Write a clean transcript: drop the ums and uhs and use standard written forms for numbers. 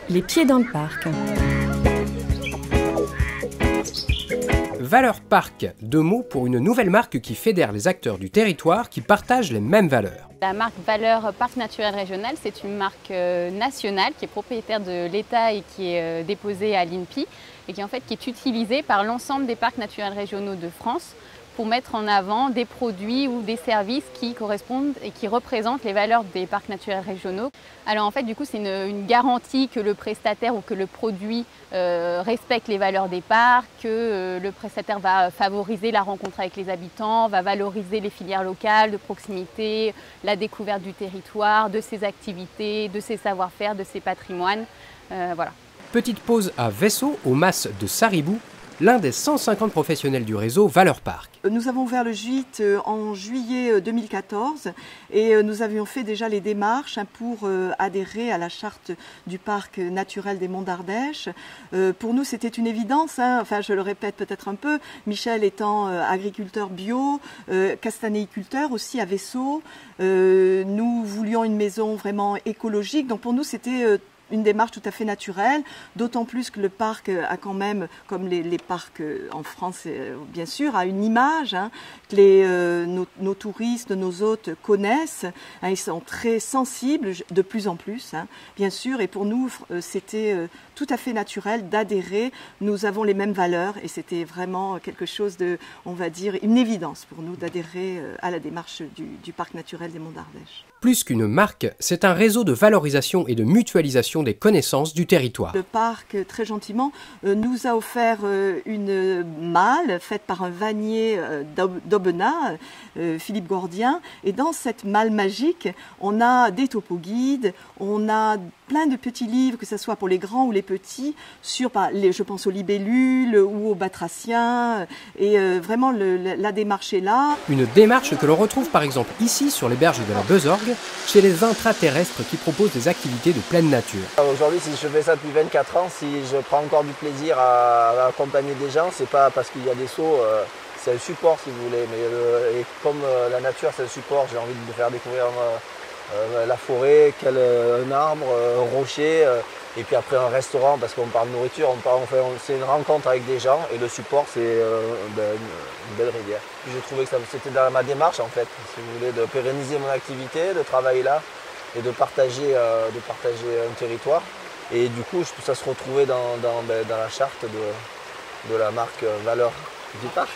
Les pieds dans le parc. Valeurs Parc, deux mots pour une nouvelle marque qui fédère les acteurs du territoire qui partagent les mêmes valeurs. La marque Valeurs Parc Naturel Régional, c'est une marque nationale qui est propriétaire de l'État et qui est déposée à l'INPI et qui est utilisée par l'ensemble des parcs naturels régionaux de France pour mettre en avant des produits ou des services qui correspondent et qui représentent les valeurs des parcs naturels régionaux. Alors en fait, du coup, c'est une garantie que le prestataire ou que le produit respecte les valeurs des parcs, que le prestataire va favoriser la rencontre avec les habitants, va valoriser les filières locales de proximité, la découverte du territoire, de ses activités, de ses savoir-faire, de ses patrimoines. Voilà. Petite pause à Vaisseau, au Mas de Saribou, l'un des 150 professionnels du réseau Valeurs Parc. Nous avons ouvert le gîte en juillet 2014 et nous avions fait déjà les démarches pour adhérer à la charte du parc naturel des Monts d'Ardèche. Pour nous, c'était une évidence, enfin je le répète peut-être un peu, Michel étant agriculteur bio, castanéiculteur aussi à Vaisseau. Nous voulions une maison vraiment écologique, donc pour nous c'était une démarche tout à fait naturelle, d'autant plus que le parc a quand même, comme les parcs en France bien sûr, a une image que nos touristes, nos hôtes connaissent. Ils sont très sensibles de plus en plus, bien sûr, et pour nous c'était tout à fait naturel d'adhérer. Nous avons les mêmes valeurs et c'était vraiment quelque chose de, on va dire, une évidence pour nous d'adhérer à la démarche du parc naturel des Monts d'Ardèche. Plus qu'une marque, c'est un réseau de valorisation et de mutualisation des connaissances du territoire. Le parc, très gentiment, nous a offert une malle faite par un vannier d'Aubenas, Philippe Gordien. Et dans cette malle magique, on a des topo-guides, on a plein de petits livres, que ce soit pour les grands ou les petits, sur, je pense aux libellules ou aux batraciens. Et vraiment, la démarche est là. Une démarche que l'on retrouve par exemple ici sur les berges de la Besorgue, chez les intraterrestres qui proposent des activités de pleine nature. Aujourd'hui, si je fais ça depuis 24 ans, si je prends encore du plaisir à accompagner des gens, c'est pas parce qu'il y a des sauts, c'est le support si vous voulez. Mais et comme la nature c'est le support, j'ai envie de vous faire découvrir la forêt, un arbre, un rocher, et puis après un restaurant, parce qu'on parle de nourriture, c'est une rencontre avec des gens, et le support c'est une belle rivière. Puis j'ai trouvé que c'était dans ma démarche en fait, si vous voulez, de pérenniser mon activité, de travailler là, et de partager un territoire. Et du coup, tout ça se retrouvait dans la charte de la marque Valeurs du parc.